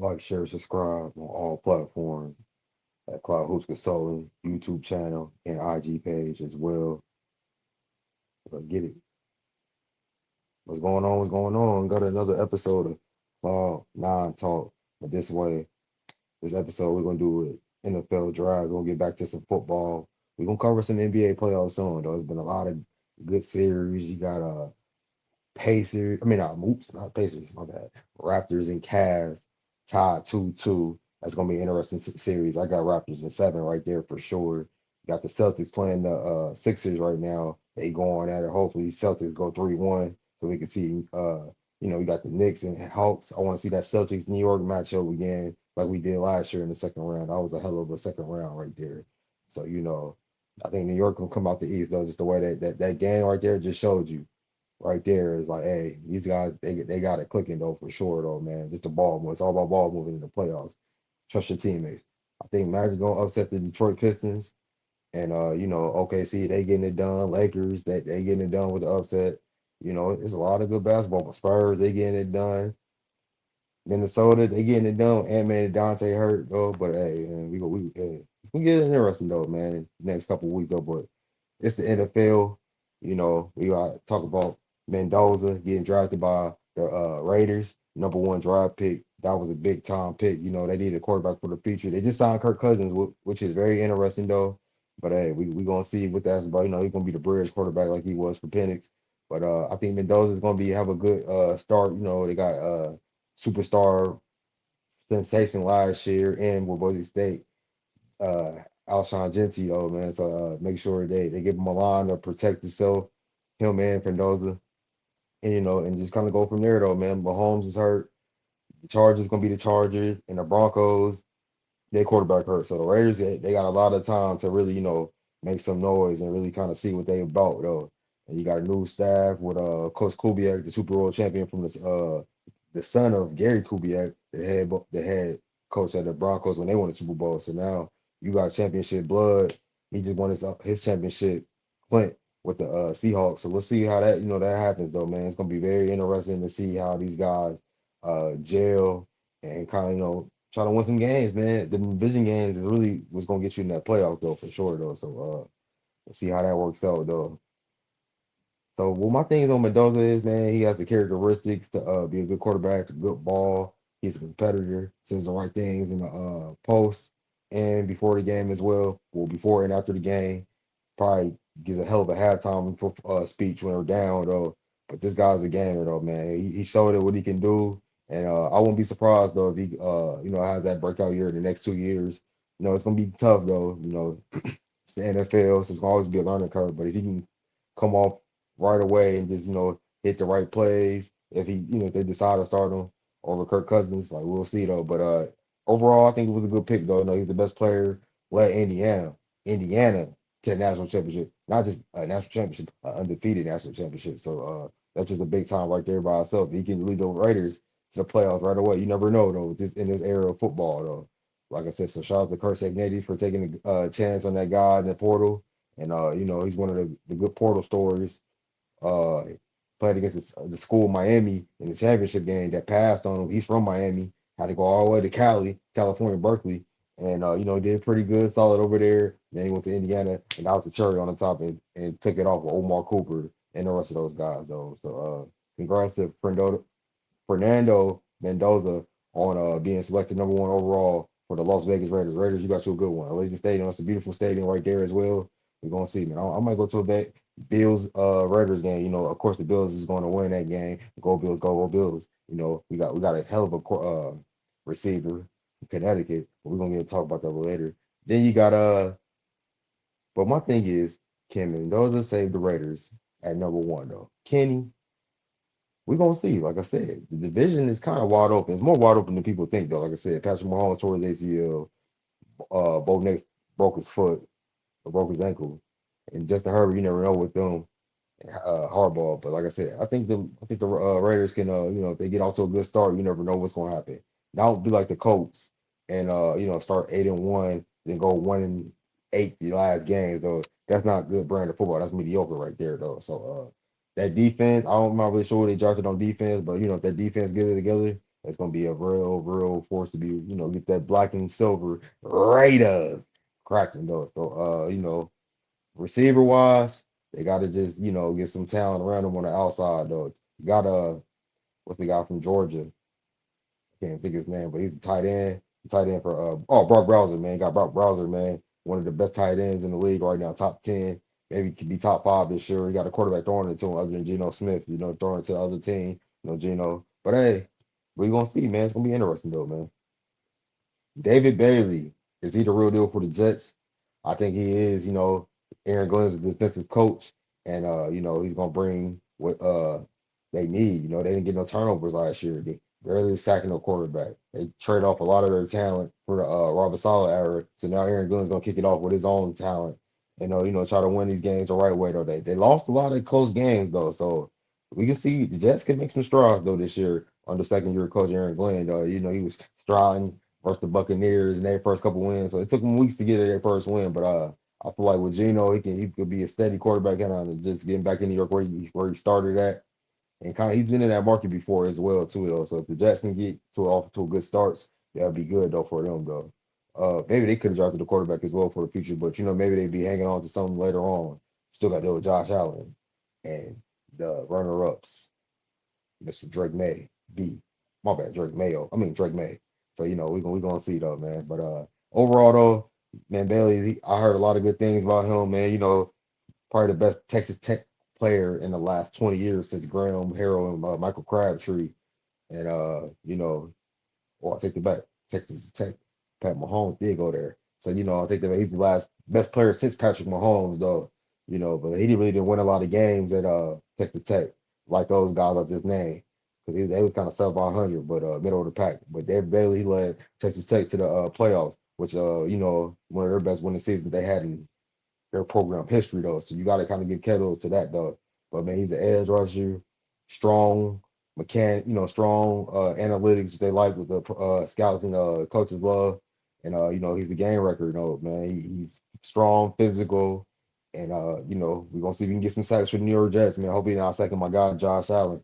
Like, share, subscribe on all platforms at Cloud Hoops Consulting, YouTube channel, and IG page as well. Let's get it. What's going on? What's going on? Got another episode of Cloud Nine Talk. But this episode, we're gonna do it NFL draft. We're gonna get back to some football. We're gonna cover some NBA playoffs soon, though. There's been a lot of good series. You got Pacers. I mean, oops, not Pacers. My bad. Raptors and Cavs tied 2-2. That's gonna be an interesting series. I got Raptors in seven right there for sure. Got the Celtics playing the Sixers right now. They going at it. Hopefully, Celtics go 3-1 so we can see. We got the Knicks and Hawks. I want to see that Celtics New York matchup again, like we did last year in the second round. That was a hell of a second round right there. So I think New York will come out the East though. Just the way that game right there just showed you right there is like, hey, these guys they got it clicking though for sure though, man. Just the ball move. It's all about ball moving in the playoffs. Trust your teammates. I think Magic gonna upset the Detroit Pistons, and OKC they getting it done. Lakers they getting it done with the upset. It's a lot of good basketball. But Spurs they getting it done. Minnesota they getting it done. Ant-Man and Dante hurt though, but hey, man, it's gonna get interesting though, man. In the next couple of weeks though, but it's the NFL. We got to talk about Mendoza getting drafted by the Raiders, number one draft pick. That was a big time pick. They needed a quarterback for the future. They just signed Kirk Cousins, which is very interesting though. But hey, we gonna see what that's about. He's gonna be the bridge quarterback like he was for Penix. But I think Mendoza is gonna have a good start. They got superstar sensation last year and with Boise State, uh Alshon Jenney, though, man. So make sure they give him a line to protect himself, him and Mendoza, and and just kind of go from there though, man. Mahomes is hurt. The Chargers gonna be the Chargers, and the Broncos, their quarterback hurt. So the Raiders, they got a lot of time to really, make some noise and really kind of see what they about though. And you got a new staff with Coach Kubiak, the Super Bowl champion from the son of Gary Kubiak, the head coach at the Broncos when they won the Super Bowl. So now you got championship blood. He just won his championship Clint with the Seahawks. So let's see how that happens though, man. It's gonna be very interesting to see how these guys gel and kind of try to win some games, man. The division games is really what's gonna get you in that playoffs though for sure though. So let's see how that works out though. So what my thing is on Mendoza is, man, he has the characteristics to be a good quarterback, a good ball. He's a competitor, says the right things in the post and before the game as well. Well, before and after the game, probably gives a hell of a halftime speech when they're down though. But this guy's a gamer though, man. He showed it what he can do, and I wouldn't be surprised though if he has that breakout year in the next 2 years. It's gonna be tough though. It's the NFL, so it's gonna always be a learning curve. But if he can come off right away and just hit the right plays. If they decide to start him over Kirk Cousins, like we'll see though. But overall, I think it was a good pick though. He's the best player. Led Indiana to a national championship, not just a national championship, an undefeated national championship. So that's just a big time right there by itself. He can lead the Raiders to the playoffs right away. You never know though, just in this era of football though. Like I said, so shout out to Kurt Sagnady for taking a chance on that guy in the portal. And he's one of the good portal stories. uh Played against the school Miami in the championship game that passed on him. He's from Miami, had to go all the way to California, Berkeley, and did pretty good, solid over there. Then he went to Indiana, and that was the cherry on the top, and took it off with Omar Cooper and the rest of those guys, though. So congrats to Fernando Mendoza on being selected number one overall for the Las Vegas Raiders. Raiders, you got you a good one. Allegiant Stadium, that's a beautiful stadium right there as well. We're gonna see, man. I might go to a Bills Raiders game. Of course the Bills is going to win that game. Go Bills, go Bills. We got a hell of a receiver from Connecticut, but we're gonna get to talk about that later. Then you got but my thing is Kim Mendoza saved the Raiders at number one though. Kenny, we're gonna see. Like I said, the division is kind of wide open. It's more wide open than people think though. Like I said, Patrick Mahomes tore his ACL, Bo Nix broke his foot or broke his ankle. And Justin Herbert, you never know with them hardball. But like I said, I think the Raiders can if they get off to a good start, you never know what's gonna happen. Don't be like the Colts and start 8-1, then go 1-8 the last games though. That's not good brand of football. That's mediocre right there though. So that defense, I'm not really sure what they drafted on defense, but if that defense get it together, It's gonna be a real force to be, get that black and silver Raiders cracking though. So receiver wise, they gotta just, get some talent around them on the outside though. You got what's the guy from Georgia? Can't think of his name, but he's a tight end. Tight end for Brock Browser, man. Got Brock Browser, man. One of the best tight ends in the league right now, top 10. Maybe could be top five this year. He got a quarterback throwing it to him other than Geno Smith, throwing it to the other team, Geno. But hey, we gonna see, man. It's gonna be interesting though, man. David Bailey, is he the real deal for the Jets? I think he is. Aaron Glenn's the defensive coach, and he's gonna bring what they need. They didn't get no turnovers last year. They barely sacking no quarterback. They trade off a lot of their talent for the Robert Saleh era. So now Aaron Glenn's gonna kick it off with his own talent and try to win these games the right way though. They lost a lot of close games though. So we can see the Jets can make some strides though this year under second year coach Aaron Glenn though. He was striding versus the Buccaneers in their first couple wins. So it took him weeks to get their first win, but I feel like with Geno, he could be a steady quarterback kind of just getting back in New York where he started at, and kind of he's been in that market before as well too though. So if the Jets can get off to a good starts, that'd be good though for them though. Maybe they could have drafted the quarterback as well for the future, but maybe they'd be hanging on to something later on. Still got to deal with Josh Allen and the runner ups, Mr. Drake May. My bad, Drake Mayo. I mean Drake May. So we gonna see though, man. But overall though, man, Bailey, I heard a lot of good things about him, man. Probably the best Texas Tech player in the last 20 years since Graham Harrell and Michael Crabtree. And I take it back. Texas Tech, Pat Mahomes did go there. So I think that he's the last best player since Patrick Mahomes, though. But he didn't win a lot of games at Texas Tech like those guys I just named because they was kind of sub 500, but middle of the pack. But they barely led Texas Tech to the playoffs, which one of their best winning seasons they had in their program history though. So you got to kind of give kettles to that though. But man, he's an edge rusher, strong mechanic, strong analytics they like with the scouts and coaches love. And he's a game record though, man. He's strong, physical, and we're gonna see if we can get some sacks for the New York Jets, man. I hope he's not second my guy Josh Allen.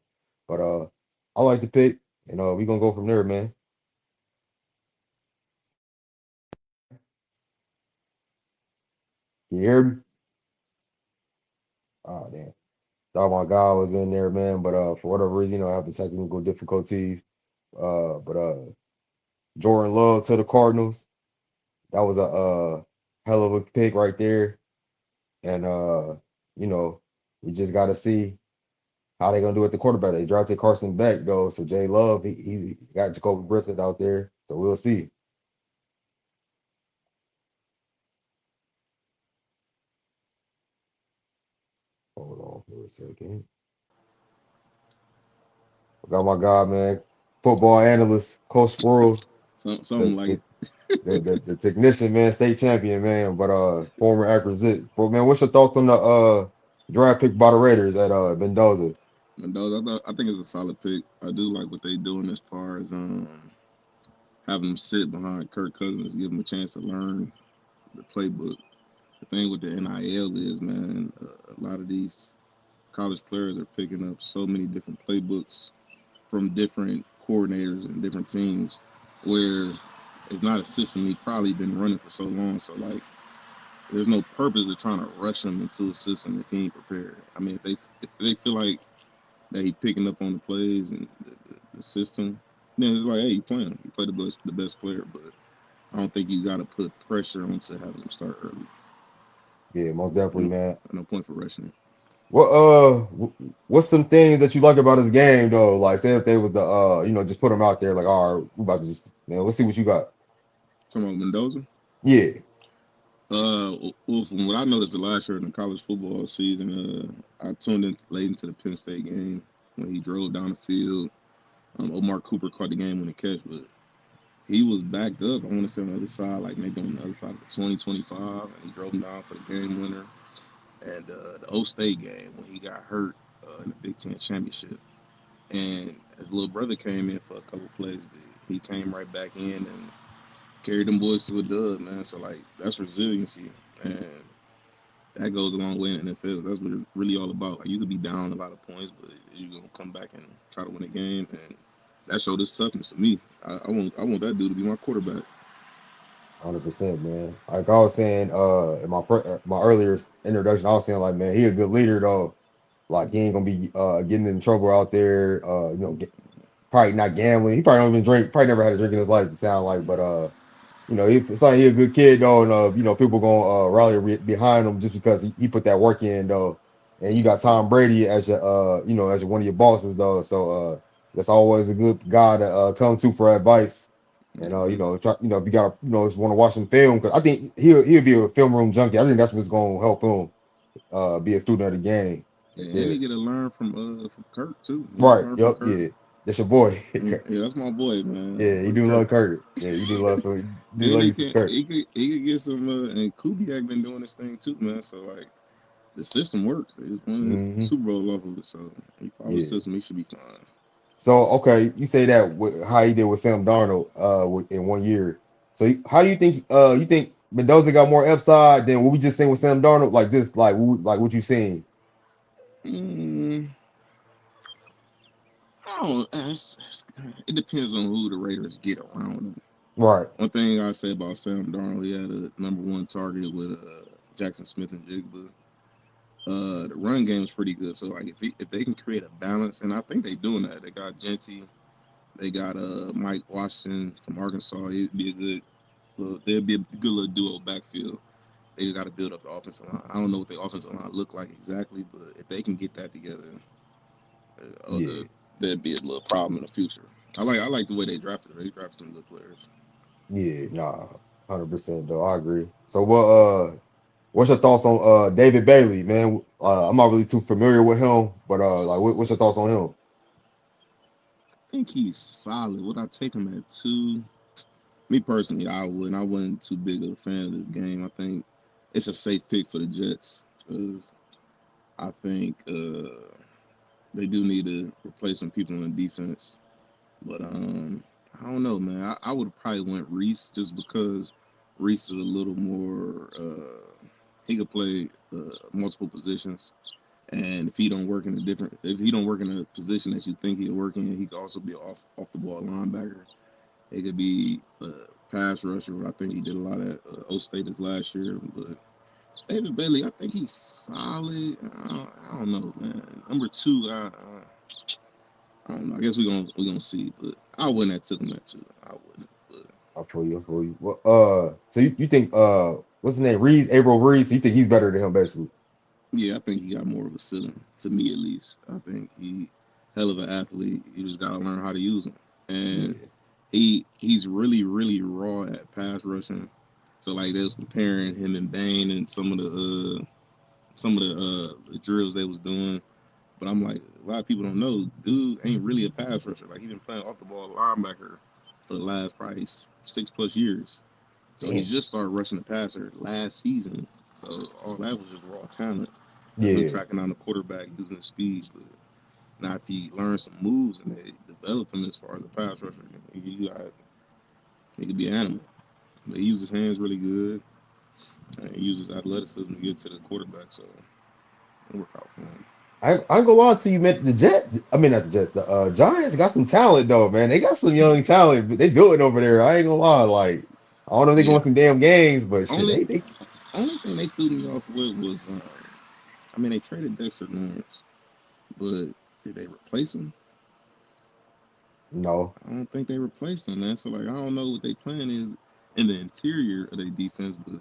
But I like the pick, and we're gonna go from there, man. Can you hear me? Oh damn. Thought my guy was in there, man, but for whatever reason, having technical difficulties. But Jordan Love to the Cardinals. That was a hell of a pick right there. And you know, we just gotta see how they gonna do at the quarterback. They drafted Carson Beck though, so Jay Love, he got Jacoby Brissett out there. So we'll see. Hold on for a second. I got my guy, man, football analyst, Coach Squirrels, the, Something like the it. the technician, man, state champion, man, but former acquisite. But man, what's your thoughts on the draft pick by the Raiders at Mendoza? Mendoza, I think it's a solid pick. I do like what they doing as far as having him sit behind Kirk Cousins, give him a chance to learn the playbook. The thing with the NIL is, man, a lot of these college players are picking up so many different playbooks from different coordinators and different teams, where it's not a system he's probably been running for so long. So like, there's no purpose of trying to rush him into a system if he ain't prepared. I mean, if they feel like that he picking up on the plays and the system, then it's like, hey, you playing, you play the best player, but I don't think you got to put pressure onto having him start early. Yeah, most definitely, No, man. no point for rushing it. What's some things that you like about his game though? Like, say if they was the just put him out there, like, all right, we about to just, let's see what you got. Talking about Mendoza. Yeah. Well, from what I noticed the last year in the college football season, I tuned in late into the Penn State game when he drove down the field. Omar Cooper caught the game on the catch, but he was backed up. I want to say on the other side, like maybe on the other side of the 2025, and he drove him down for the game winner. And the O State game when he got hurt in the Big Ten championship, and his little brother came in for a couple plays, but he came right back in and carried them boys to a dub, man. So like that's resiliency, and that goes a long way in the NFL. That's what it's really all about. Like you could be down a lot of points, but you're gonna come back and try to win a game. And that showed his toughness for me. I want that dude to be my quarterback. 100%, man. Like I was saying, in my earlier introduction, I was saying like, man, he a good leader though. Like he ain't gonna be getting in trouble out there. Probably not gambling. He probably don't even drink. Probably never had a drink in his life. To sound like, but it's like he a good kid though, and people gonna rally behind him just because he put that work in though. And you got Tom Brady as your as one of your bosses though, so that's always a good guy to come to for advice. And Mm-hmm. if you got just want to watch some film, because I think he'll be a film room junkie. I think that's what's gonna help him be a student of the game right And there. he get to learn from Kirk too. He get to Right. learn from Yep. Kirk. Yeah. That's your boy. Yeah, that's my boy, man. Yeah. You With do Kirk. love Kurt. Yeah. You do love so you do And love he you some can Kurt. he could get some and Kubiak been doing this thing too, man. So like the system works. He just won the Hmm. Super Bowl off of it. So he follows the Yeah. system, he should be fine. So okay, you say that with how he did with Sam Darnold in 1 year. So how do you think Mendoza got more upside than what we just seen with Sam Darnold? Like this, like what you seen? Mm, I don't. It depends on who the Raiders get around him. Right. One thing I say about Sam Darnold, he had a number one target with Jackson Smith and Jigba. The run game is pretty good. So like if they can create a balance, and I think they're doing that. They got Genty, they got Mike Washington from Arkansas. It'd be a good. They'd be a good little duo backfield. They just got to build up the offensive line. I don't know what the offensive line look like exactly, but if they can get that together, Yeah. there'd be a little problem in the future. I like the way they drafted. They drafted some good players. Yeah. Nah. 100% though. I agree. So what's your thoughts on David Bailey, man? I'm not really too familiar with him, but what's your thoughts on him? I think he's solid. Would I take him at two? Me personally, I wouldn't. I wasn't too big of a fan of this game. I think it's a safe pick for the Jets because I think they do need to replace some people in defense. But I don't know, man. I would have probably went Reese just because Reese is a little more. He could play multiple positions, and if he don't work in a position that you think he'll work in, he could also be an off the ball linebacker. He could be a pass rusher. I think he did a lot at O State this last year. But David Bailey, I think he's solid. I don't know, man. Number two, I don't know. I guess we gonna see, but I wouldn't have took him at two. I wouldn't. But I feel you. I feel you. Well, so you think what's his name? Reed, April Reed. So you think he's better than him, basically? yeah, I think he got more of a ceiling to me at least. I think he hell of an athlete. You just gotta learn how to use him, and Yeah. he's really raw at pass rushing. So like they was comparing him and Bane and some of the drills they was doing. But I'm like, a lot of people don't know, dude ain't really a pass rusher. Like he been playing off the ball linebacker for the last probably 6+ years. So he Damn. just started rushing the passer last season. So all that was just raw talent of him Yeah. tracking down the quarterback using his speed. But now if he learns some moves and they develop him as far as a pass rusher, he could be an animal. But he uses his hands really good and he uses athleticism to get to the quarterback. So it worked out for him. I ain't gonna lie to you, man. The Jet, I mean not the Jet. The Giants got some talent though, man. They got some young talent. But they building over there. I ain't gonna lie. Like I don't know if they Yeah. going some damn games, but shit, Only they only thing they threw me off with was, I mean, they traded Dexter Lawrence, but did they replace him? no I don't think they replaced him, man. So like, I don't know what their plan is in the interior of their defense, but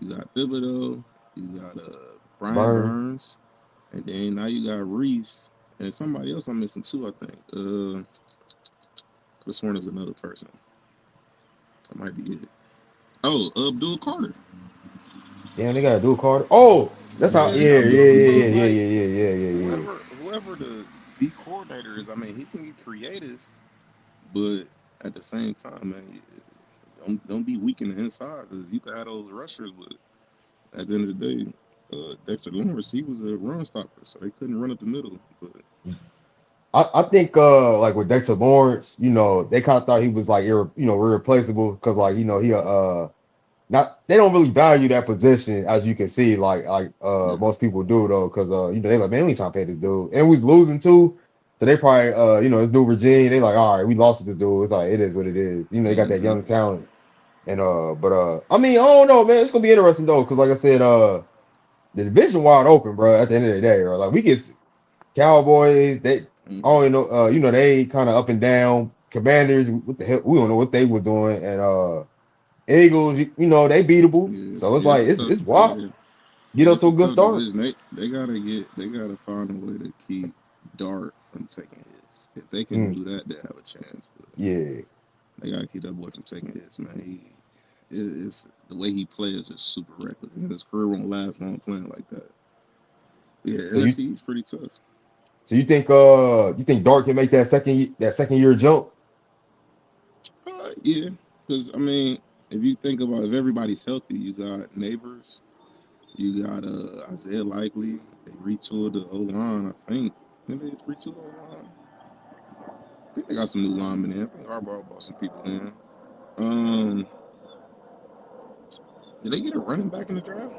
you got Thibodeau, you got Brian burn. Burns, and then now you got Reese and somebody else I'm missing too. I think. This one is another person. That might be it. Oh, Abdul Carter. Damn, they gotta do a Carter. Oh, that's how. Yeah, they Yeah, got yeah, Abdul. yeah, So yeah, it's yeah, like yeah, yeah, yeah, yeah, yeah. whoever the D coordinator is, I mean, he can get creative, but at the same time, man, don't be weak in the inside because you can have those rushers, but at the end of the day, Dexter Lawrence, he was a run stopper, so they couldn't run up the middle. But I think like with Dexter Lawrence, they kind of thought he was like irreplaceable because like he not they don't really value that position as you can see like yeah, most people do though because they like man we ain't trying to pay this dude and we was losing too So they probably it's New Virginia. They like, all right, we lost with this dude. It's like it is what it is. They got that Mm-hmm. young talent. And but I mean, I don't know, man. It's gonna be interesting though, because like I said, the division wide open, bro. At the end of the day, bro. Like we get Cowboys, they Mm-hmm. all they kind of up and down. Commanders, what the hell? We don't know what they were doing, and Eagles, they beatable. Yeah, So it's yeah, like it's a tough. it's wild. Yeah, Get up it's to a a good tough start. division. They gotta find a way to keep Dart from taking hits. If they can Mm, do that, they have a chance. But yeah. they gotta keep that boy from taking hits, man. It's the way he plays is super reckless, and his career won't last long playing like that. Yeah, So you NFC is pretty tough. so you think Dart can make that second year jump? Yeah, because I mean, if you think about if everybody's healthy, you got Neighbors, you got Isaiah Likely. They retooled the O line, I think. Did they retool the O line? I think they got some new linemen in. I think Harbaugh brought some people in. Um, did they get a running back in the draft?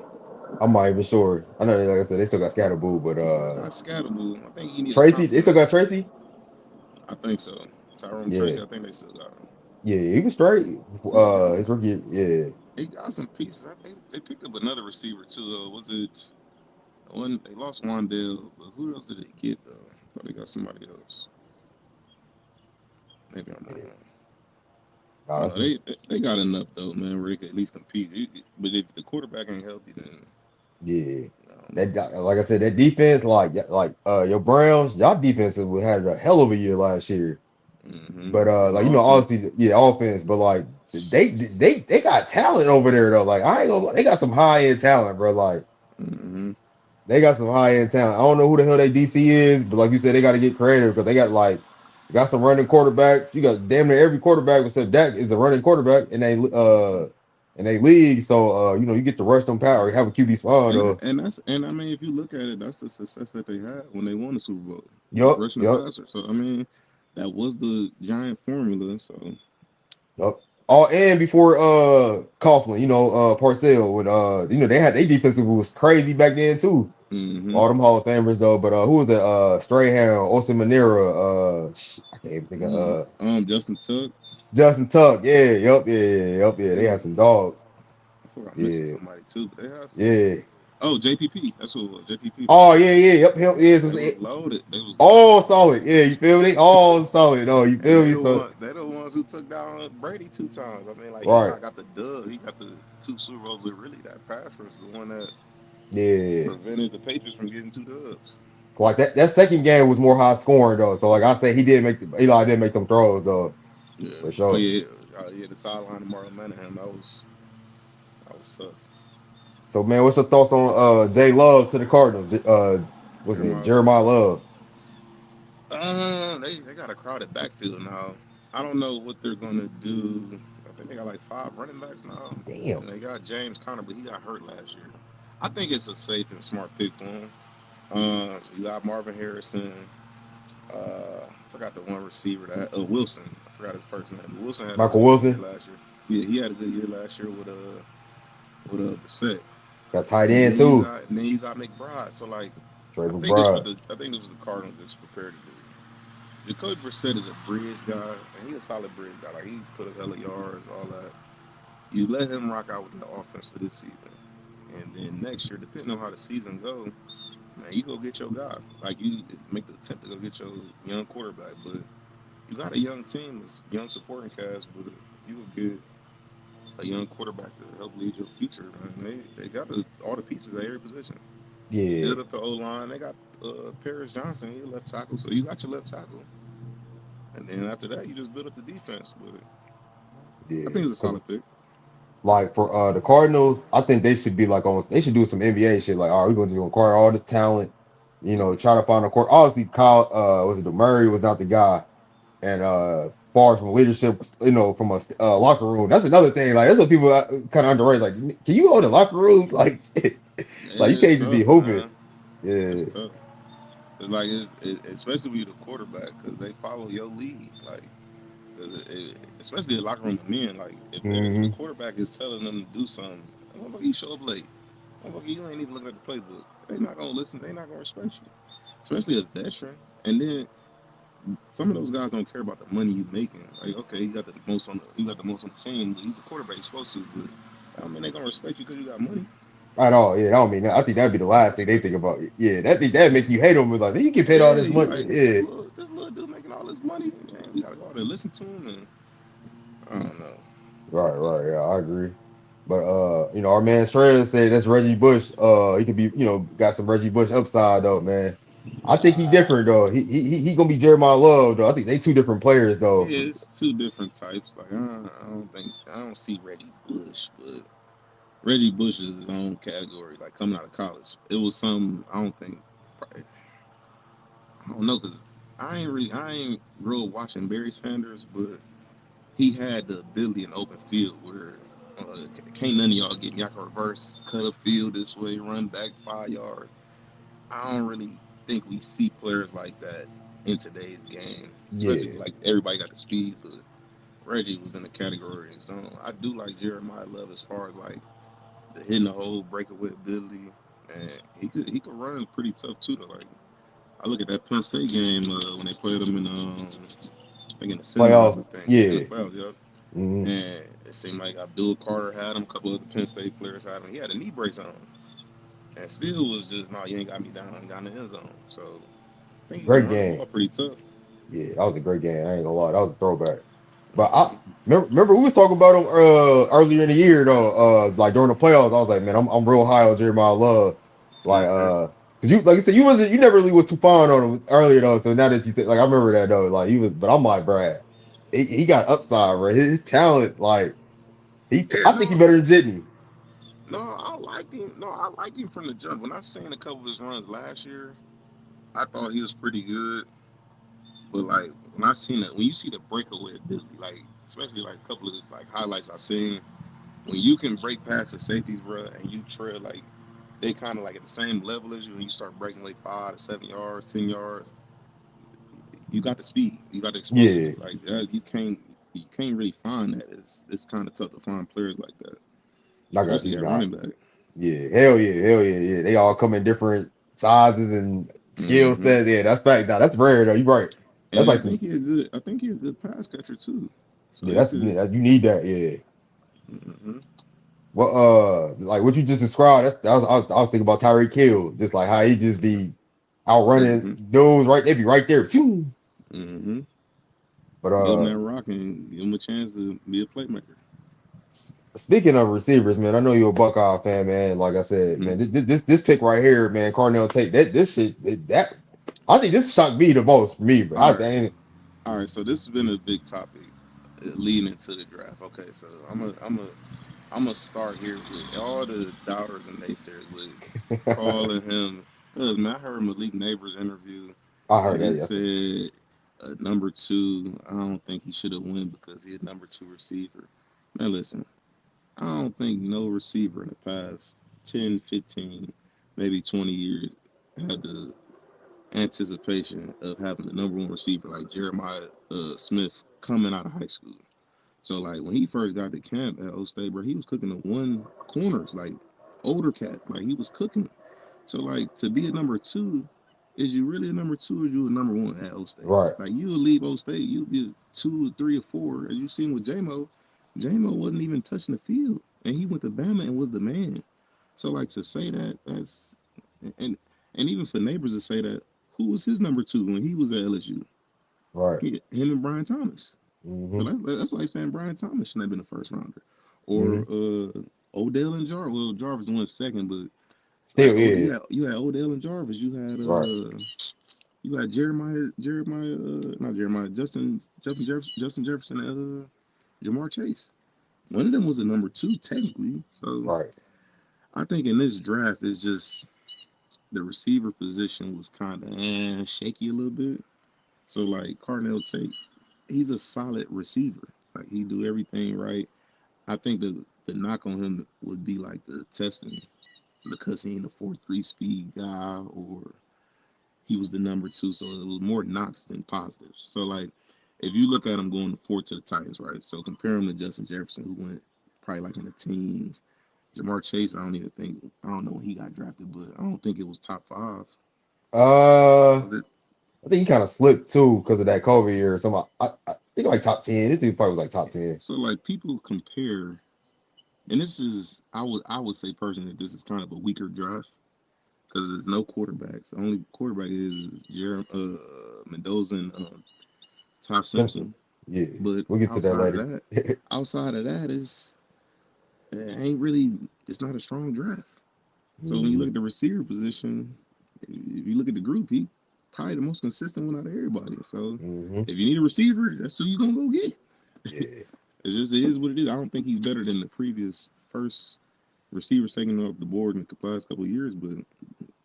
I'm not even sure. I know, like I said, they still got Scatterboo, but They still got Scatterboo. I think he need a Tracy, they still got compromise. Tracy. I think so. Tyrone Yeah, Tracy, I think they still got him. yeah, he was straight. Yeah, they got His some. rookie, yeah. They got some pieces. I think they picked up another receiver too. Was it one? They lost Wandale, but who else did they get though? I thought they got somebody else. Maybe I'm Yeah, wrong. nah, No, that's just, they got enough though, man, where they could at least compete. But if the quarterback ain't healthy, then yeah. I don't know. Like I said, that defense, your Browns, y'all defense had a hell of a year last year. But And the offense, obviously, yeah, offense. But like they got talent over there though. Like I ain't gonna, they got some high end talent, bro. Like mm-hmm. they got some high end talent. I don't know who the hell they DC is, but like you said, they got to get creative because they got some running quarterbacks. You got damn near every quarterback except Dak is a running quarterback in they league. So you get to rush them power, have a QB spot. And I mean, if you look at it, that's the success that they had when they won the Super Bowl, was Yup, rushing the yup. passer. So I mean, that was the giant formula. So Yup. Oh, and before Coughlin, Parcell when they had their defensive was crazy back then too. mm-hmm. All them Hall of Famers though, but who was it? Strahan, Austin Manera, I can't even think of Justin Tuck. Justin Tuck. Yeah, yep, yeah. They Yeah, had some dogs. I feel like I'm missing Yeah, somebody too, but they had some. yeah. Oh, JPP. That's who it was. JPP. They Oh had. yeah, yeah, yep, him is They was loaded. They was all loaded, man. solid. Yeah, you feel me? All solid. Oh, you And feel me? So they the ones who took down Brady 2 times. I mean, like he right, not got the dub. He got the two Super Bowls, but really that pass was the one that yeah. prevented the Patriots from getting 2 dubs. Like that second game was more high scoring though. So like I said, Eli did make them throws though Yeah. for Oh sure. yeah. Yeah. The sideline of Marlon Manahan. That was tough. So man, what's your thoughts on Jay Love to the Cardinals? What's his name? Jeremiah Love. Jeremiah Love. They got a crowded backfield now. I don't know what they're gonna do. I think they got like 5 running backs now, Damn. and they got James Conner, but he got hurt last year. I think it's a safe and smart pick for him. You got Marvin Harrison. I forgot the one receiver that Wilson. I forgot his first name. Wilson had a Michael really good year Wilson last year. Yeah, he had a good year last year with Brissett. got tight And end then you too. got and then you got McBride. So like Trey McBride. I think this was the Cardinals just prepared to do. Jacoby Brissett is a bridge guy, and he's a solid bridge guy. Like he put up hella yards, all that. You let him rock out with that offense for this season, and then next year, depending on how the season go, man, you go get your guy. Like you make the attempt to go get your young quarterback, but you got a young team, this young supporting cast, but if you will get a young quarterback to help lead your future, man, they got all the pieces at every position. Yeah, Build up the O line. They got Paris Johnson, he a left tackle, so you got your left tackle. And then after that, you just build up the defense. But I yeah. think it's a 'Cause, solid pick. like for the Cardinals, I think they should be like they should do some NBA shit. Like, all right, we're going to acquire all this talent. Try to find a court. Obviously, Kyle was it Murray was not the guy, and far from leadership, from a locker room. That's another thing. Like that's what people kind of underrate. Like, can you hold a locker room? Like, like you It's can't just be tough, hooping. man. Yeah, It's tough. It's like especially with the quarterback because they follow your lead. Like, especially the locker room of men. Like, if the hmm quarterback is telling them to do something, motherfucker, you show up late. Motherfucker, you ain't even looking at the playbook. They not gonna listen. They not gonna respect you, especially a veteran. And then some of those guys don't care about the money you making. Like, okay, you got the most on the team. He's the quarterback. You're supposed to, but I mean, they gonna respect you because you got money. At all. Yeah, I don't mean that. I think that'd be the last thing they think about. Yeah, that make you hate them. Like, you get paid all Yeah, this you money. like Yeah, this little dude making all this money, man. We gotta go out there listen to him, and I don't know. right. Yeah, I agree. But our man Strand said that's Reggie Bush. He could be, got some Reggie Bush upside though, man. I think he different though. He gonna be Jeremiah Love though. I think they two different players though. Yeah, it's two different types. Like, I don't see Reggie Bush, but Reggie Bush is his own category. Like coming out of college, it was some. I don't think. I don't know because I ain't real watching Barry Sanders, but he had the ability in the open field where can't none of y'all get me. I can reverse cut a field this way, run back 5 yards. I don't really think we see players like that in today's game, especially Yeah, like everybody got the speed, but Reggie was in the category of his own. I do like Jeremiah Love as far as like the hitting the hole, breakaway ability, and he could run pretty tough too. Though, like I look at that Penn State game when they played him in I think in the semis, playoffs. I think in the Yeah, playoffs, yep. hmm And it seemed like Abdul Carter had him, a couple other Penn State players had him. He had a knee brace on, and still was just no, you ain't got me down the end zone. So I think he can great run the game. ball pretty tough. Yeah, that was a great game. I ain't gonna lie, that was a throwback. But I Hmm. remember we was talking about him earlier in the year though. Like during the playoffs, I was like, man, I'm real high on Jeremiah Love. Like Hmm. cause you like you said you never really was too fond on him earlier though. So now that you think like I remember that though, like he was, but I'm like, Brad, he got upside, bro. His talent, like Yeah, I think he better than Jitney. no, I like him. No, I like him from the jump. When I seen a couple of his runs last year, I thought he was pretty good. But like when I seen it, when you see the breakaway ability, like especially like a couple of his like highlights I seen, when you can break past the safeties, bro, and you trail like they kind of like at the same level as you, and you start breaking like 5 to 7 yards, 10 yards, you got the speed, you got the Yeah, explosiveness. Like you can't really find that. It's kind of tough to find players like that, I got especially you. at Nah, running back. yeah, hell yeah. They all come in different sizes and skill Hmm. sets. Yeah, that's fact. Nah, that's rare though. You right. That's And like some. I think he a good pass catcher too. So Yeah, he that's could. you need that. Yeah. Hmm. What like what you just described? I was thinking about Tyreek Hill, just like how he just be outrunning Hmm. dudes right. They be right there. Phew. Hmm. But Give him that rock and give him a chance to be a playmaker. speaking of receivers, man, I know you're a Buckeye fan, man. Like I said, Hmm. man, this pick right here, man, Carnell Tate. This shit that I think this shocked me the most for me, but All I right, think all right. So this has been a big topic leading into the draft. Okay, so I'm gonna start here with all the doubters and naysayers with calling him. Cause man, I heard Malik Neighbors interview, I heard and that he yesterday. said number two. I don't think he should have won because he had number two receiver. Man, listen, I don't think no receiver in the past 10, 15, maybe 20 years had the anticipation of having the number one receiver like Jeremiah Smith coming out of high school. So like when he first got to camp at O State, bro, he was cooking the one corners like older cat, like he was cooking. So like to be a number two, is you really a number two or you a number one at O State? Right, Like you'll leave O State, you'll be a two or three or four. As you seen with JMO, JMO wasn't even touching the field, and he went to Bama and was the man. So like to say that and and even for neighbors to say that, who was his number two when he was at LSU? right. Him and Brian Thomas. So Mm-hmm. that's like saying Brian Thomas shouldn't have been a first rounder, or Mm-hmm. Odell and Jarvis. Well, Jarvis went second, but like Still, yeah. you had Odell and Jarvis. Right. You had not Jeremiah, Justin Jefferson, and Jamar Chase. One of them was a number two technically. So Right. I think in this draft, it's just the receiver position was kind of shaky a little bit. So like Carnell Tate, he's a solid receiver. Like he do everything right. I think the knock on him would be like the testing because he ain't a 4.3 speed guy or he was the number two. So it was more knocks than positives. So like if you look at him going to four to the Titans, right? So compare him to Justin Jefferson, who went probably like in the teens. Jamar Chase, I don't know when he got drafted, but I don't think it was top five. Uh, Was it? I think he kind of slipped too because of that COVID year. So I think like top 10. This dude probably was like top 10. So like people compare, and this is I would say personally this is kind of a weaker draft because there's no quarterbacks. The only quarterback is Mendoza and Ty Simpson. Simpson. Yeah, But we'll get to that later. outside of that is it ain't really. It's not a strong draft. So when you Hmm. look at the receiver position, if you look at the group, he probably the most consistent one out of everybody. So Hmm. if you need a receiver, that's who you gonna go get. Yeah, It just is what it is. I don't think he's better than the previous first receivers taken off the board in the last couple of years, but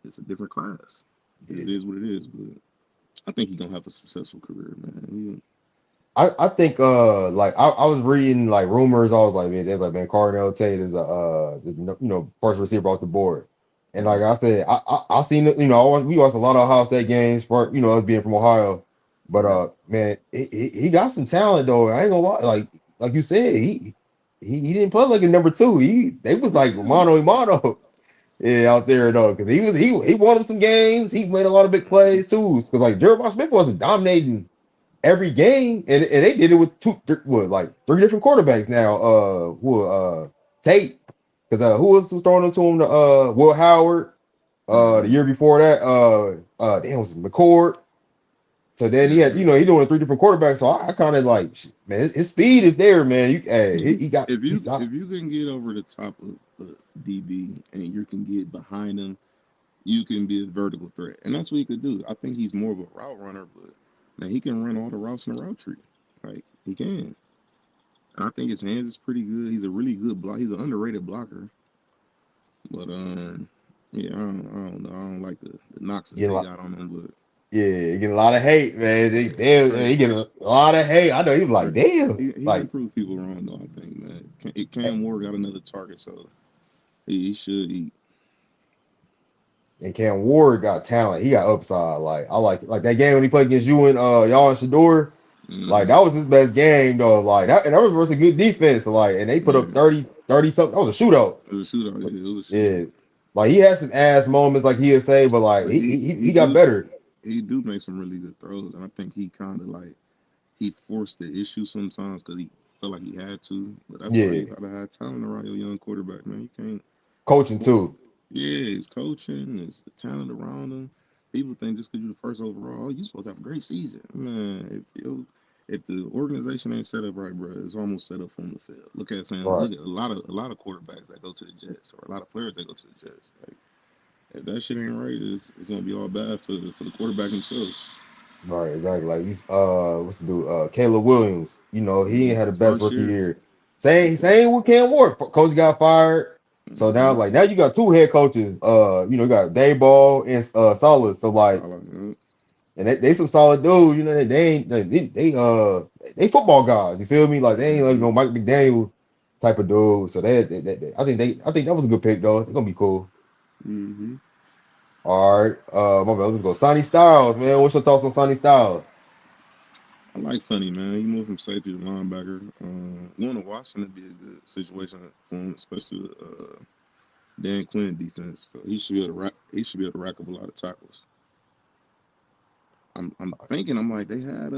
it's a different class. It just yeah. is what it is. But I think he's gonna have a successful career, man. I think like I was reading like rumors. I was like, man, there's like man, Cardinal Tate is a first receiver off the board. And like I said, I seen it, we watched a lot of Ohio State games for us being from Ohio. But Right. man, he got some talent though. I ain't gonna lie, like you said, he didn't play like a number two. They was like Yeah. mano a mano. Yeah, out there though, because he won him some games. He made a lot of big plays too. Because like Jeremiah Smith wasn't dominating every game, and they did it with three different quarterbacks now. Tate, because who was throwing it to him? Will Howard. The Mm-hmm. year before that, damn, was it McCord. So then he had, Yeah. he doing 3 different quarterbacks. So I kind of like, man, his speed is there, man. If you can get over the top of DB and you can get behind him, you can be a vertical threat, and that's what he could do. I think he's more of a route runner, but man, he can run all the routes in the route tree. Like he can. And I think his hands is pretty good. He's a really good block. He's an underrated blocker. But yeah, I don't know. I don't like the knocks that get a they lot, got on him, but yeah, he get a lot of hate, man. it's Damn, crazy. he get a lot of hate. I know he was like, But damn, he can like. prove people wrong though. I think, man. Cam Ward got another target, so he should eat. And Cam Ward got talent. He got upside. Like I like that game when he played against you and y'all and Shador. Like Mm-hmm. that was his best game though. Like that, and that was versus a good defense. Like, and they put up Yeah, 30 something. That was a shootout. it was a shootout. Yeah, it was a Yeah. shootout. Like he had some ass moments, like he'd say, but like But he he he, he he got do better. he do make some really good throws, and I think he kind of like he forced the issue sometimes because he felt like he had to. But that's why you Yeah. gotta have talent around your young quarterback, man. You can't Coaching force. too. Yeah, his coaching, his the talent around him. People think just because you're the first overall, oh, you supposed to have a great season, man. If the organization ain't set up right, bro, it's almost set up from the field. Right. Look at a lot of quarterbacks that go to the Jets, or a lot of players that go to the Jets. Like if that shit ain't right, it's gonna be all bad for the quarterback themselves. Right. Exactly. Like he's what's the dude? Caleb Williams. He ain't had the best First rookie year, year. Same with Cam Ward. Coach got fired. So now mm-hmm. like now you got two head coaches. You got Dayball and Solid. So like Solid, you and they some solid dudes. They ain't they football guys. You feel me? Like they ain't like mm-hmm. no Mike McDaniel type of dude. So I think that was a good pick though. They're gonna be cool. Mm-hmm. All right. My man, let's go. Sonny Styles, man. What's your thoughts on Sonny Styles? I like Sonny, man. He moved from safety to linebacker. Going to Washington would be a good situation for him, especially with Dan Quinn defense. So he should be able to rack up a lot of tackles. I'm thinking I'm like they had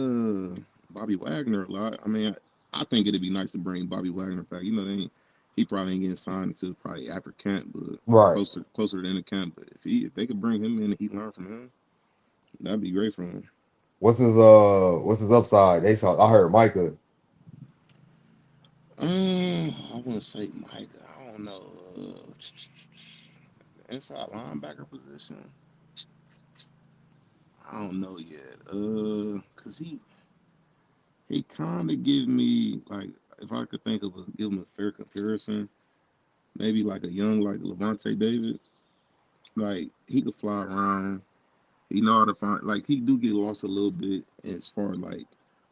Bobby Wagner a lot. I mean, I think it'd be nice to bring Bobby Wagner back. He probably ain't getting signed until probably after camp, but Right. closer to the end of camp. But if they could bring him in and he learn from him, that'd be great for him. What's his upside? I heard Micah. I want to say Micah. I don't know. Inside linebacker position. I don't know yet. Cause he kind of give me like if I could give him a fair comparison, maybe like a young like Levante David. Like he could fly around. He know how to find. Like he do get lost a little bit as far as like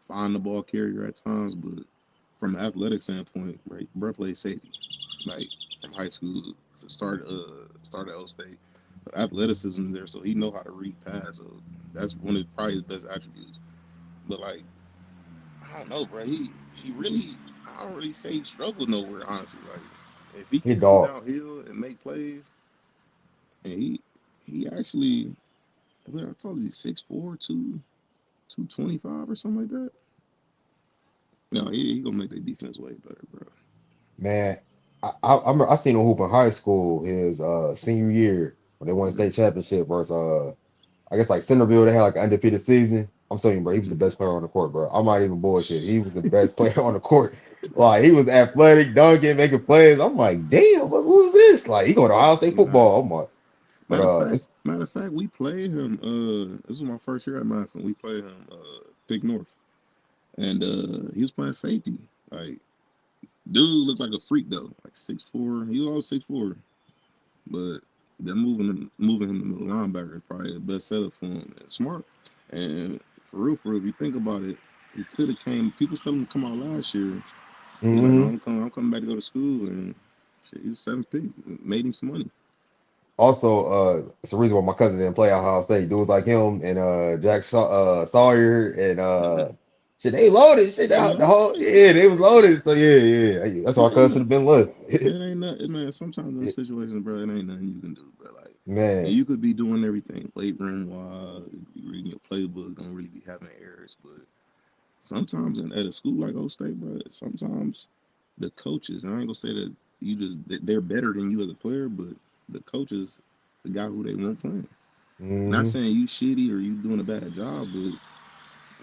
find the ball carrier at times, but from an athletic standpoint, right, bro plays safety, like from high school to start at O State. But athleticism is there, so he know how to read pass. So that's one of probably his best attributes. But like I don't know, bro. He really I don't really say he struggled nowhere, honestly. Like if he He can come dog. downhill and make plays, and he actually I told you 6'4", 225 or something like that. No, he gonna make their defense way better, bro. Man, I seen him hoop in high school his senior year when they won the state championship versus I guess like Centerville. They had like an undefeated season. I'm telling you, bro, he was the best player on the court, bro. I'm not even bullshit. He was the best player on the court. Like he was athletic, dunking, making plays. I'm like, damn, who is this? Like he going to Ohio State Nah. football. I'm like, but it's Matter of fact, we played him. This was my first year at Madison. We played him. Pick North, and he was playing safety. Like, dude looked like a freak though. Like 6'4". He was all 6'4", but they're moving him to the linebacker is probably the best setup for him. And smart, and for real, if you think about it, he could have came. People said him to come out last year. He's like, no, mhm. I'm coming back to go to school, and shit, he was 7th pick. Made him some money. Also, it's the reason why my cousin didn't play Ohio State. Dudes like him and Jack Sawyer and shit, they loaded. Shit, They the loaded. whole yeah, they was loaded. So yeah. That's why my It ain't cousin should no, have been left. it ain't nothing, man. Sometimes in them situations, bro, it ain't nothing you can do, bro. Like, Man, you could be doing everything weight room wise, reading your playbook, don't really be having errors, but sometimes at a school like Old State, bro, sometimes the coaches, and I ain't gonna say that they're better than you as a player, but the coaches, the guy who they want playing. Not hmm saying you shitty or you doing a bad job, but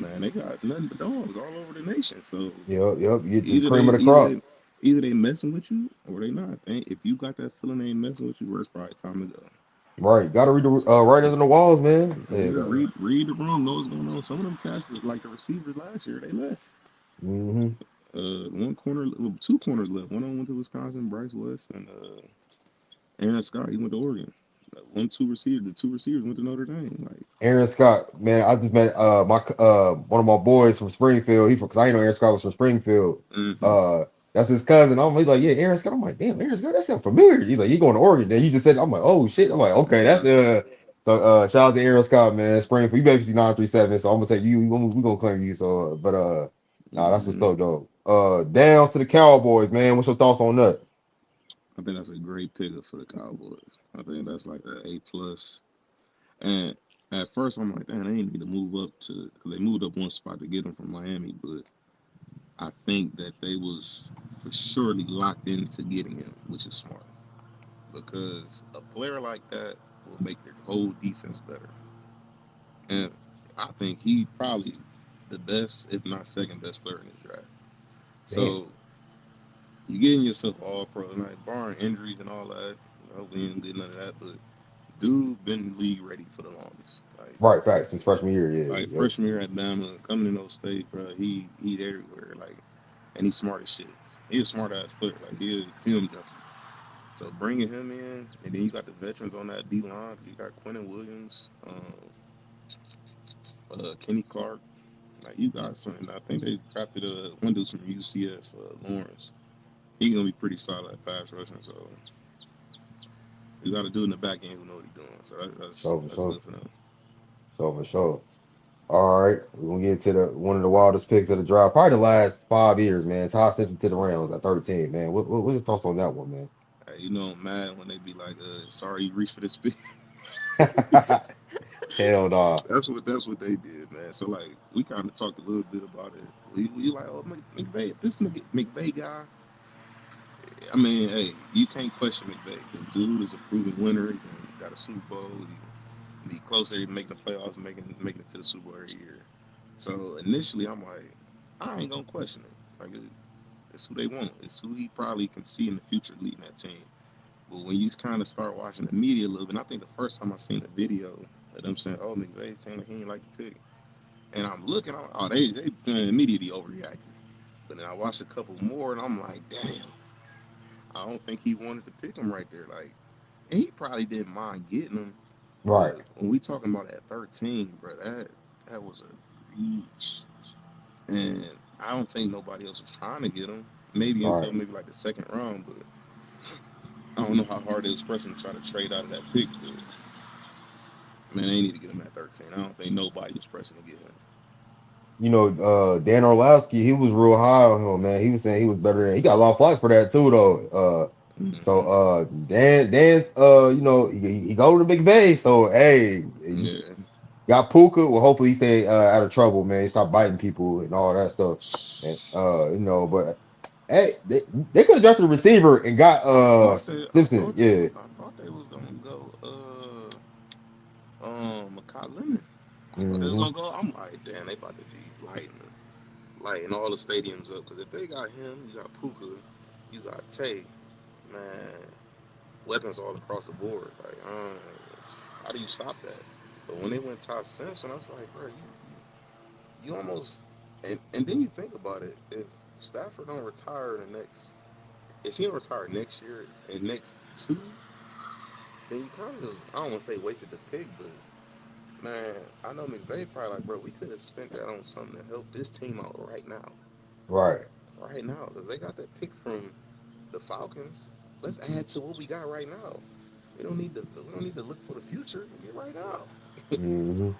man, they got nothing but dogs all over the nation. So yep. You get the either cream they of the either crop. they either they messing with you or they not. If you got that feeling they ain't messing with you, well, it's probably time to go. Right, got to read the writings on the walls, man. Yeah, And, read the room, know what's going on. Some of them cats, like the receivers last year, they left. hmm One corner, well, two corners left. One of them went to Wisconsin, Bryce West, and Aaron Scott. He went to Oregon. Two receivers. The two receivers went to Notre Dame. Like, Aaron Scott, man, I just met my one of my boys from Springfield. He because I didn't know Aaron Scott was from Springfield. mm-hmm. Uh, that's his cousin. He's like, yeah, Aaron Scott. I'm like, damn, Aaron Scott, that sounds familiar. He's like, he going to Oregon. Then he just said, I'm like, oh shit. I'm like, okay, that's Yeah. so shout out to Aaron Scott, man. Springfield, you basically 937. So I'm gonna take you. We gonna claim you. So, but nah, that's what's Mm-hmm. so dope. Down to the Cowboys, man. What's your thoughts on that? I think that's a great pickup for the Cowboys. I think that's like an A+. And at first, I'm like, damn, they need to move up to because they moved up one spot to get them from Miami, but I think that they was for surely locked into getting him, which is smart because a player like that will make their whole defense better. And I think he probably the best, if not second best player in this draft. Damn. So you getting yourself all pro, like barring injuries and all that. We ain't get none of that, but dude been league ready for the longest. Right, facts. Since freshman year, Like yeah, yep. freshman year at Bama, coming to no state, bro. He everywhere, like, and he's smart as shit. He's a smart ass player, like he is a film junkie. So bringing him in, and then you got the veterans on that D line. You got Quentin Williams, Kenny Clark. Like you got something. I think they drafted one dude from UCF, Lawrence. He's gonna be pretty solid at pass rushing. So you got to do it in the back end who know what he's doing. So So for that's sure, good for them. so for sure. All right, we're gonna get to the one of the wildest picks of the draft, probably the last 5 years, man. Todd Simpson to the Rams at 13, man. What's your thoughts on that one, man? Hey, I'm mad when they be like, "Sorry, you reached for this pick." Hell nah. That's what they did, man. So like we kind of talked a little bit about it. We like, oh, McVay, this McVay guy. I mean, hey, you can't question McVay. The dude is a proven winner. He got a Super Bowl. He closer to making the playoffs, making it to the Super Bowl every year. So initially, I'm like, I ain't gonna question it. Like it's who they want. It's who he probably can see in the future leading that team. But when you kind of start watching the media a little bit, and I think the first time I seen a video of them saying, "Oh, McVay saying that he ain't like the pick," and I'm looking, oh, they immediately overreacted. But then I watched a couple more, and I'm like, damn, I don't think he wanted to pick him right there. Like, and he probably didn't mind getting him, Right, but when we talking about at 13, bro, that was a reach, and I don't think nobody else was trying to get him. Maybe right. until maybe like the second round, but I don't know how hard it was pressing to try to trade out of that pick. But man, they need to get him at 13. I don't think nobody was pressing to get him. Dan Orlovsky, he was real high on him, man. He was saying he was better than he got a lot of flack for that too, though. So Hmm. Dan, he go to Big Bay. So hey, Yeah. got Puka. Well, hopefully he stay out of trouble, man. He stop biting people and all that stuff. And but hey, they could have drafted a receiver and got Simpson. Yeah. I thought they was gonna go Makai Lemon. I thought they was Hmm. gonna go. I'm like, damn, they about to be lighting all the stadiums up. Because if they got him, you got Puka, you got Tay, man, weapons all across the board. Like, how do you stop that? But when they went Todd Simpson, I was like, bro, you almost and then you think about it. If Stafford don't retire in the next, if he don't retire next year and next two, then you kind of just I don't want to say wasted the pick, but man, I know McVay probably like, bro, we could have spent that on something to help this team out Right. right now, because they got that pick from the Falcons. Let's add to what we got right now. We don't need to look for the future. Get right now. Hmm.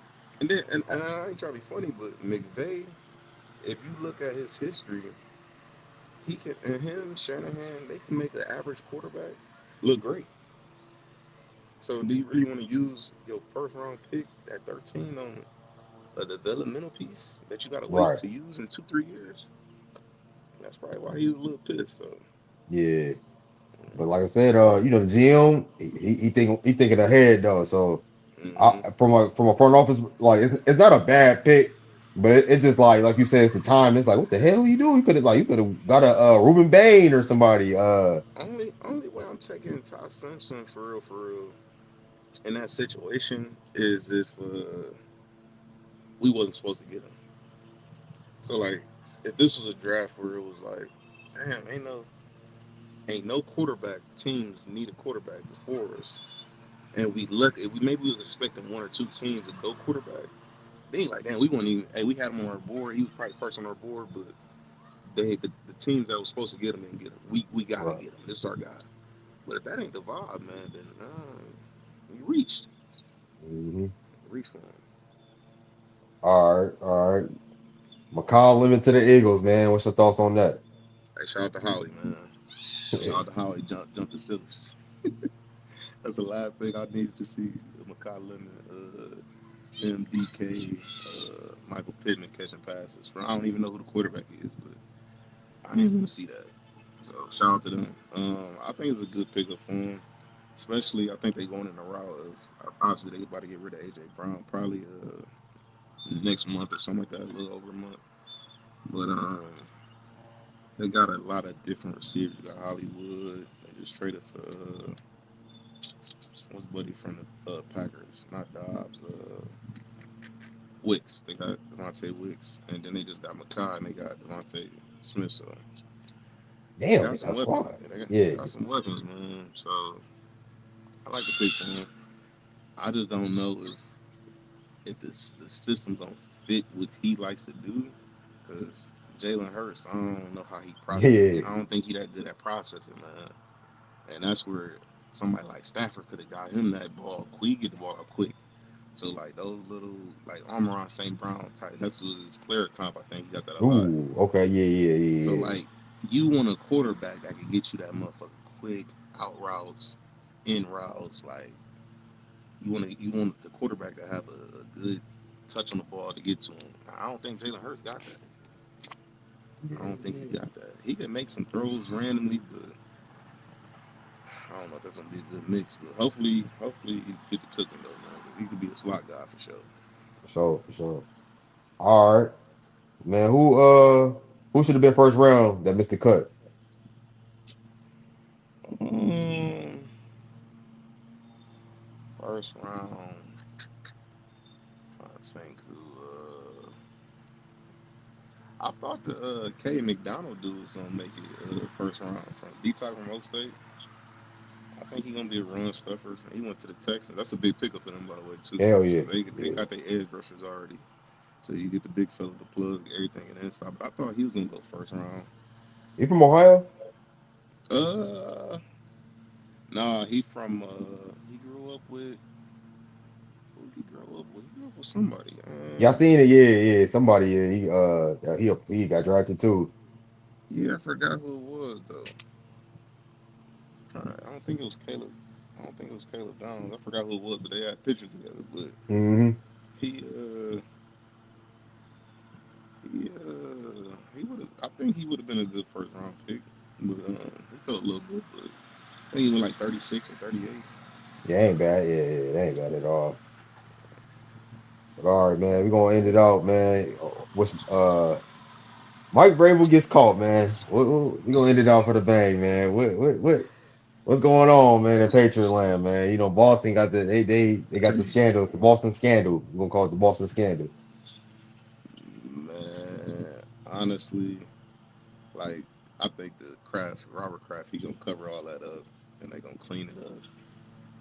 And then and I ain't trying to be funny, but McVay, if you look at his history, he can and him Shanahan, they can make an average quarterback look great. So do you really want to use your first round pick at 13 on a developmental piece that you got to wait Right. to use in 2 3 years? That's probably why he was a little pissed. So Yeah. But like I said, the GM, he thinking ahead though. So mm-hmm. from a front office, like it's not a bad pick, but it's just like you said, it's the time. It's like what the hell you do? You could have got a Ruben Bain or somebody. Only way I'm taking Todd Simpson for real in that situation is if we wasn't supposed to get him. So like if this was a draft where it was like, damn, ain't no quarterback teams need a quarterback before us, and we look, we maybe we was expecting one or two teams to go quarterback. They ain't like, damn, we wouldn't even. Hey, we had him on our board. He was probably first on our board, but the teams that was supposed to get him didn't get him. We gotta Right. get him. This is our guy. But if that ain't the vibe, man, then you Hmm. reached for him. All right. All right. McCall Lemon to the Eagles, man. What's your thoughts on that? Hey, shout out to Howie, man. Shout out to Howie jump the Steelers. That's the last thing I needed to see. Makai Lemon, MDK, Michael Pittman catching passes. I don't even know who the quarterback is, but I didn't want to see that. So shout out to them. I think it's a good pickup for them. Especially, I think they're going in the route of obviously they about to get rid of AJ Brown probably next month or something like that, a little over a month. But they got a lot of different receivers. You got Hollywood. They just traded for what's buddy from the Packers, not Dobbs. Wicks. They got Devontae Wicks, and then they just got Makai and they got Devontae Smith. So they Damn, got they some got weapons. squad. They Yeah. got some weapons, man. So I like the pick for him. I just don't know if the system gonna fit what he likes to do, because Jalen Hurts, I don't know how he process. Yeah. I don't think he that good at processing, man. And that's where somebody like Stafford could have got him that ball quick, get the ball up quick. So like those little like Amon St. Brown type, that's was his player comp. I think he got that a lot. Ooh. Okay. Yeah. Yeah. So Yeah. Yeah. like you want a quarterback that can get you that motherfucker quick out routes, in routes. Like you want the quarterback to have a good touch on the ball to get to him. I don't think Jalen Hurts got that. I don't think he Yeah. got that. He can make some throws randomly, but I don't know if that's gonna be a good mix. But hopefully he get the cooking though, man. 'Cause he could be a slot guy for sure. For sure. For sure. All right, man. Who should have been first round that missed the cut? Um, First round. I think who. I thought the K McDonald dude was gonna make it first round from D-Top from Oak State. I think he's gonna be a run stuffer. He went to the Texans. That's a big pickup for them, by the way, too. Hell So yeah. they Yeah. got their edge rushers already. So you get the big fella to plug everything in the inside. But I thought he was gonna go first round. You from Ohio? Uh, nah, he grew up with who he grew up with? He grew up with somebody. Yeah, I seen it. Yeah. Yeah. Somebody. Yeah. He got drafted too. Yeah, I forgot who it was though. I don't think it was Caleb. I don't think it was Caleb Downs. I forgot who it was, but they had pictures together. But Hmm. he he would have. I think he would have been a good first round pick, but he felt a little bit. But I think he went like 36 or 38. Yeah, ain't bad. Yeah, it ain't bad at all. But all right, man, we're gonna end it out, man. What's Mike Vrabel gets caught, man. We gonna end it out for the bang, man. What's going on, man, in Patriot land, man? You know, Boston got they got the scandal, the Boston scandal. We're gonna call it the Boston scandal. Man, honestly, like I think the Kraft, Robert Kraft, he gonna cover all that up, and they gonna clean it up.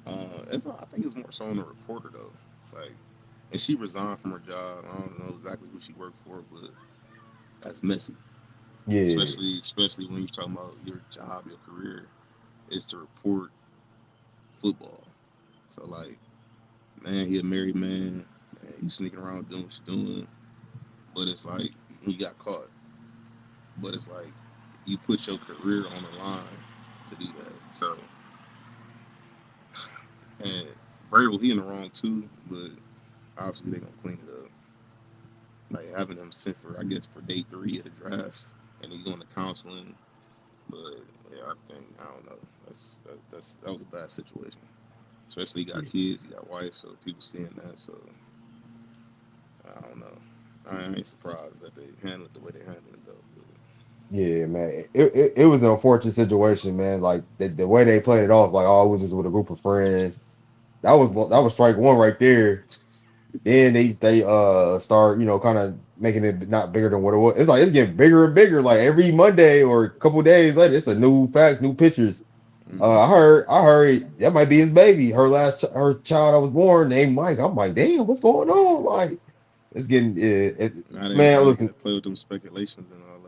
I think it's more so on the reporter though. It's like, and she resigned from her job. I don't know exactly who she worked for, but that's messy. Yeah, Especially when you're talking about your job, your career is to report football. So like, man, he a married man. Man, you sneaking around doing what you're doing, but it's like he got caught. But it's like you put your career on the line to do that. So and Vrabel, he in the wrong too, but obviously they gonna clean it up. Like having him sit for I guess for day 3 of the draft, and he's going to counseling. But yeah, I think I don't know. That was a bad situation. Especially he got kids, he got wife, so people seeing that. So I don't know. I ain't surprised that they handled it the way they handled it though. But yeah, man. It was an unfortunate situation, man. Like the way they played it off, like oh, it was just with a group of friends. That was strike one right there. Then they start kind of making it not bigger than what it was. It's like it's getting bigger and bigger. Like every Monday or a couple days later, it's a new facts, new pictures. mm-hmm. I heard that might be his baby. Her child that was born named Mike. I'm like, damn, what's going on? Like it's getting man. Now they got Listen, to play with them speculations and all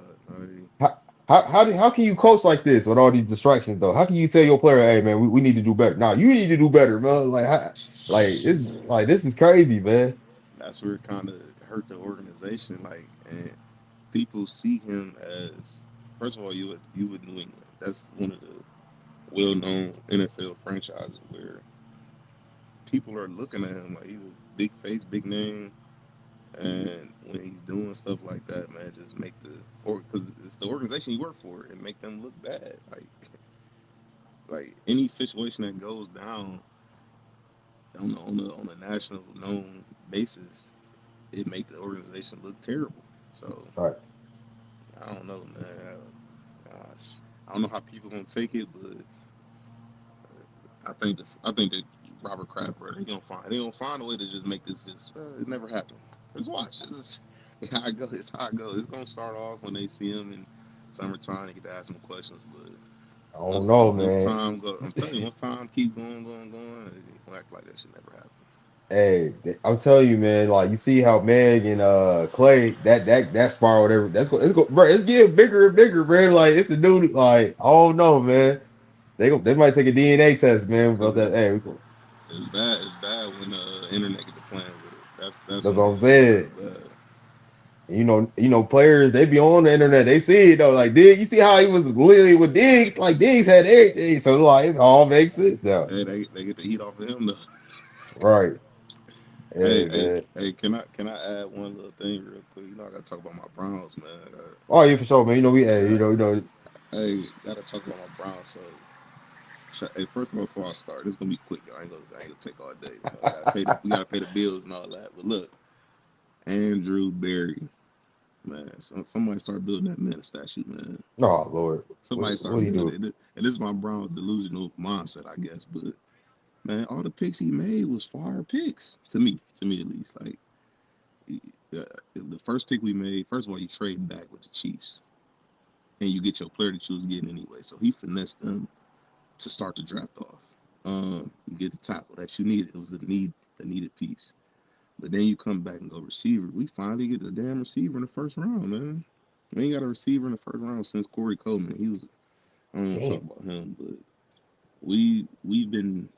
that. how can you coach like this with all these distractions though? How can you tell your player, hey man, we need to do better? Nah, you need to do better, man. Like this is crazy, man. That's where it kind of hurt the organization. Like, and people see him as first of all, you with New England. That's one of the well-known NFL franchises where people are looking at him like he's a big face, big name, and when he's doing stuff like that, man, just make the or because it's the organization you work for and make them look bad. Like any situation that goes down on a national known basis, it make the organization look terrible. So All right. I don't know, man. Gosh, I don't know how people gonna take it, but I think that Robert Kraft, bro, they gonna find a way to just make this just it never happened. Just watch. This is how it goes. It's how it goes. It's gonna start off when they see him in summertime. They get to ask him questions, but I don't know, man. time go, I'm telling you, once time keep going, they gonna act like that should never happen. Hey, I'm telling you, man. Like you see how Meg and Clay that spiraled every. Bro. It's getting bigger and bigger, man. Like it's the new. Like I don't know, man. They might take a DNA test, man. About Cause that. Hey, it's bad. It's bad when the internet get to playing with it. That's that's when what I'm it gets real saying. bad. Players they be on the internet. They see it though. Like Diggs, you see how he was literally with Diggs. Like Diggs had everything, so like it all makes sense now. Hey, they get to eat off of him though. Right. Hey, man. Hey, can I add one little thing real quick? You know, I gotta talk about my Browns, man. Oh yeah, for sure, man. I got, You know. hey, gotta talk about my Browns. So, hey, first of all, before I start, it's gonna be quick, y'all. I ain't gonna take all day. We gotta pay the bills and all that. But look, Andrew Berry, man. Somebody start building that man a statue, man. Oh Lord, Somebody what start do you building do? it. And this is my Browns delusional mindset, I guess. But man, all the picks he made was fire picks to me at least. Like the first pick we made, first of all, you trade back with the Chiefs, and you get your player that you was getting anyway. So he finessed them to start the draft off. You get the tackle that you needed. It was a needed piece. But then you come back and go receiver. We finally get the damn receiver in the first round, man. We ain't got a receiver in the first round since Corey Coleman. He was I don't want to talk Damn. about him, but we've been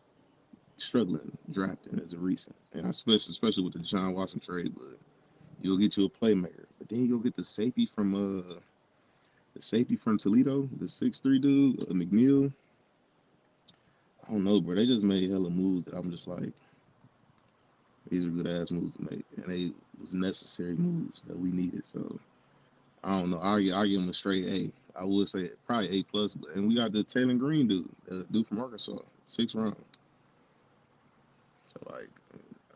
struggling drafting as a recent, and especially with the John Watson trade. But you'll get you a playmaker, but then you go get the safety from Toledo, the 6'3" dude, McNeil. I don't know, bro. They just made hella moves that I'm just like, These are good ass moves to make, and they was necessary moves that we needed. So I don't know. I give him a straight A. I would say probably A plus. And we got the Taylor Green dude, the dude from Arkansas, 6th round. So like,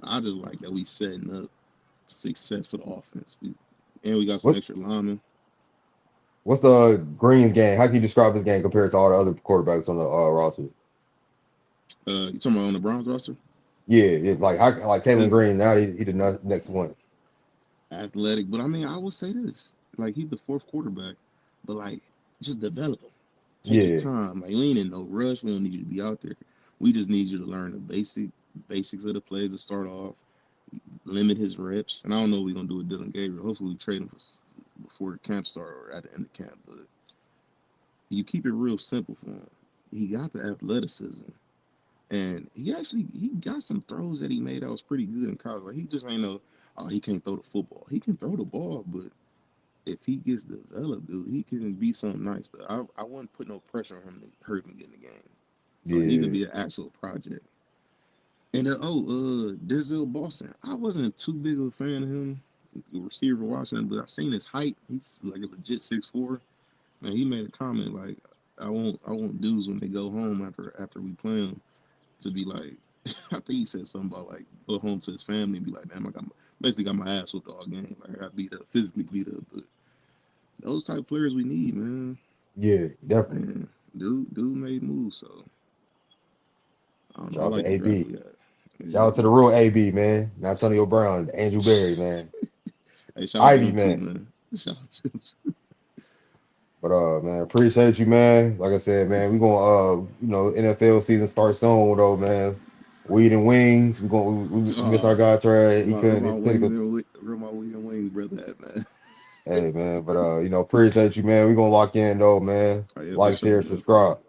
I just like that we setting up success for the offense. And we got some What extra linemen. what's Green's game? How can you describe his game compared to all the other quarterbacks on the roster? You talking about on the Browns roster? Yeah, like Taylor Just Green. Now he the next one. athletic, but I mean, I would say this: like he's the 4th quarterback, but like just develop him. Take your Yeah, time. Like we ain't in no rush. We don't need you to be out there. We just need you to learn the basics of the plays to start off. Limit his reps, and I don't know what we're gonna do with Dylan Gabriel. Hopefully, we trade him before the camp start or at the end of camp. But you keep it real simple for him. He got the athleticism, and he got some throws that he made that was pretty good in college. Like he just ain't no, oh, he can't throw the football. He can throw the ball, but if he gets developed, dude, he can be something nice. But I wouldn't put no pressure on him to hurt him getting the game. So he could yeah. be an actual project. And Denzel Boston. I wasn't too big of a fan of him, the receiver for Washington, but I seen his height. He's like a legit 6'4". And he made a comment like, I want dudes when they go home after we play them to be like, I think he said something about like go home to his family and be like, damn, basically got my ass whooped all game. Like I got beat up, physically beat up. But those type of players we need, man. Yeah, definitely. And dude made moves, so I don't know. Shout I out like to the draft AB. we got. Shout Yeah, out to the real AB, man. Not Antonio Brown, Andrew Berry, man. hey, shout out to Ivy, him too, man. man. Shout out to him too. But man, appreciate you, man. Like I said, man, we gonna NFL season start soon though, man. Weed and wings. We miss our guy Trey. He Where couldn't my he couldn't wings go. and where my wings and wings, brother, at, man. Hey man, but appreciate you, man. We gonna lock in though, man. Oh, yeah, for Like, sure, share, man. subscribe.